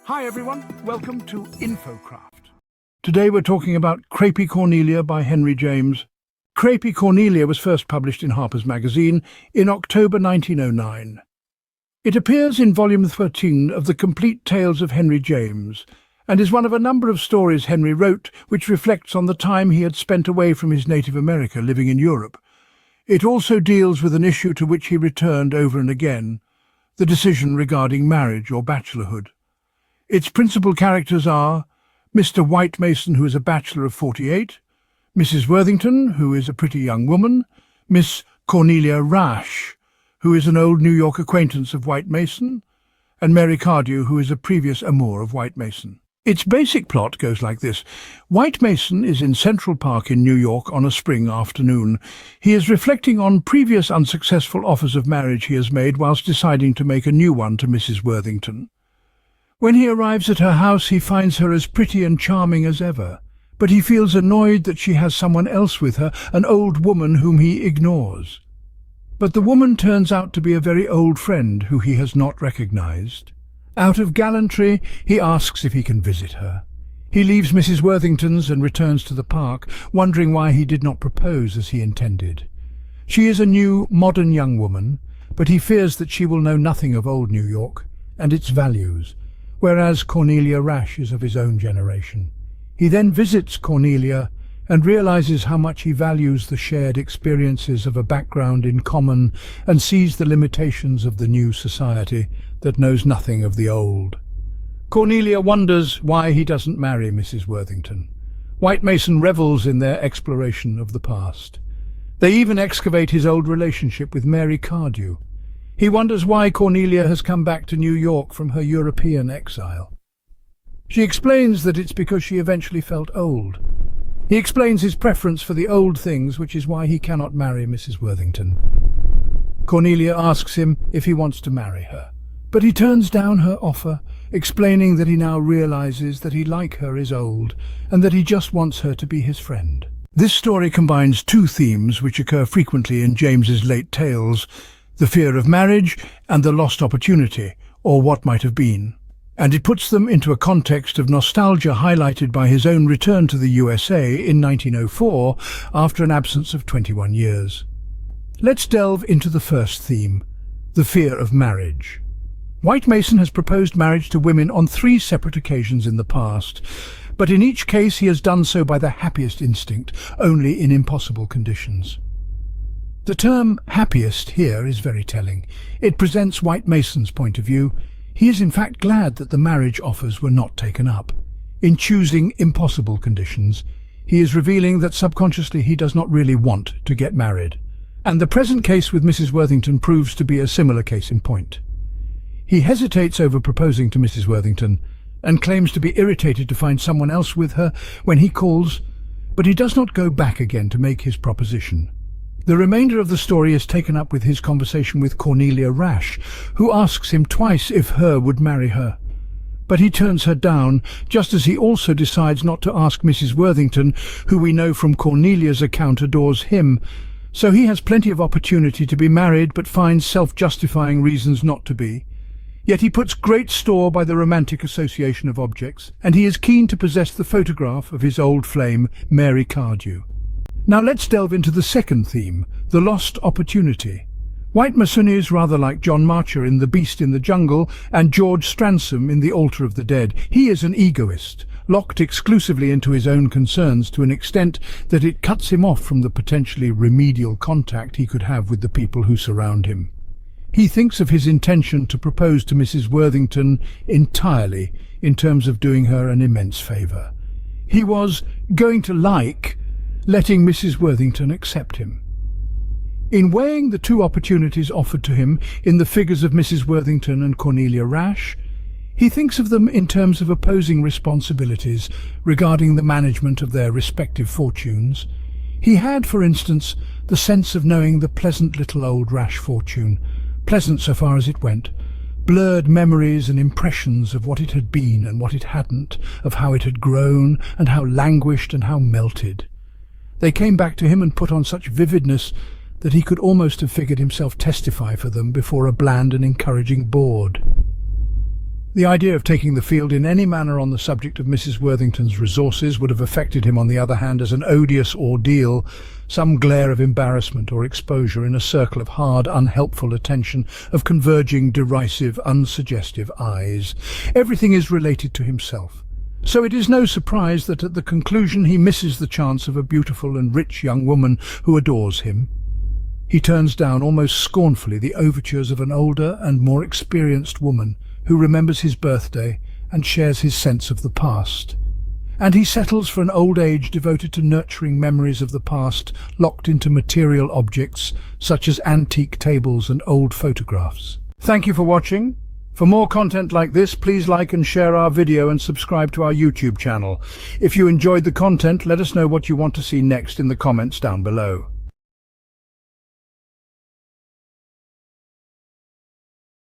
Hi everyone, welcome to Infocraft. Today we're talking about Crapy Cornelia by Henry James. Crapy Cornelia was first published in Harper's Magazine in October 1909. It appears in volume 13 of the Complete Tales of Henry James, and is one of a number of stories Henry wrote which reflects on the time he had spent away from his native America living in Europe. It also deals with an issue to which he returned over and again, the decision regarding marriage or bachelorhood. Its principal characters are Mr. White Mason, who is a bachelor of 48, Mrs. Worthington, who is a pretty young woman, Miss Cornelia Rash, who is an old New York acquaintance of White Mason, and Mary Cardew, who is a previous amour of White Mason. Its basic plot goes like this. White Mason is in Central Park in New York on a spring afternoon. He is reflecting on previous unsuccessful offers of marriage he has made whilst deciding to make a new one to Mrs. Worthington. When he arrives at her house, he finds her as pretty and charming as ever, but he feels annoyed that she has someone else with her, an old woman whom he ignores. But the woman turns out to be a very old friend who he has not recognized. Out of gallantry, he asks if he can visit her. He leaves Mrs. Worthington's and returns to the park, wondering why he did not propose as he intended. She is a new, modern young woman, but he fears that she will know nothing of old New York and its values, whereas Cornelia Rash is of his own generation. He then visits Cornelia and realizes how much he values the shared experiences of a background in common and sees the limitations of the new society that knows nothing of the old. Cornelia wonders why he doesn't marry Mrs. Worthington. White Mason revels in their exploration of the past. They even excavate his old relationship with Mary Cardew. He wonders why Cornelia has come back to New York from her European exile. She explains that it's because she eventually felt old. He explains his preference for the old things, which is why he cannot marry Mrs. Worthington. Cornelia asks him if he wants to marry her, but he turns down her offer, explaining that he now realizes that he, like her, is old, and that he just wants her to be his friend. This story combines two themes which occur frequently in James's late tales: the fear of marriage and the lost opportunity, or what might have been. And it puts them into a context of nostalgia highlighted by his own return to the USA in 1904 after an absence of 21 years. Let's delve into the first theme, the fear of marriage. White Mason has proposed marriage to women on 3 separate occasions in the past, but in each case he has done so by the happiest instinct, only in impossible conditions. The term happiest here is very telling. It presents White Mason's point of view. He is in fact glad that the marriage offers were not taken up. In choosing impossible conditions, he is revealing that subconsciously he does not really want to get married. And the present case with Mrs. Worthington proves to be a similar case in point. He hesitates over proposing to Mrs. Worthington and claims to be irritated to find someone else with her when he calls, but he does not go back again to make his proposition. The remainder of the story is taken up with his conversation with Cornelia Rash, who asks him twice if her would marry her. But he turns her down, just as he also decides not to ask Mrs. Worthington, who we know from Cornelia's account adores him. So he has plenty of opportunity to be married, but finds self-justifying reasons not to be. Yet he puts great store by the romantic association of objects, and he is keen to possess the photograph of his old flame, Mary Cardew. Now let's delve into the second theme, the lost opportunity. White Mason is rather like John Marcher in The Beast in the Jungle and George Stransom in The Altar of the Dead. He is an egoist, locked exclusively into his own concerns to an extent that it cuts him off from the potentially remedial contact he could have with the people who surround him. He thinks of his intention to propose to Mrs. Worthington entirely in terms of doing her an immense favour. He was going to letting Mrs. Worthington accept him. In weighing the 2 opportunities offered to him in the figures of Mrs. Worthington and Cornelia Rash, he thinks of them in terms of opposing responsibilities regarding the management of their respective fortunes. He had, for instance, the sense of knowing the pleasant little old Rash fortune, pleasant so far as it went, blurred memories and impressions of what it had been and what it hadn't, of how it had grown and how languished and how melted. They came back to him and put on such vividness that he could almost have figured himself testify for them before a bland and encouraging board. The idea of taking the field in any manner on the subject of Mrs. Worthington's resources would have affected him, on the other hand, as an odious ordeal, some glare of embarrassment or exposure in a circle of hard, unhelpful attention, of converging, derisive, unsuggestive eyes. Everything is related to himself. So it is no surprise that at the conclusion he misses the chance of a beautiful and rich young woman who adores him. He turns down almost scornfully the overtures of an older and more experienced woman who remembers his birthday and shares his sense of the past. And he settles for an old age devoted to nurturing memories of the past, locked into material objects such as antique tables and old photographs. Thank you for watching. For more content like this, please like and share our video and subscribe to our YouTube channel. If you enjoyed the content, let us know what you want to see next in the comments down below.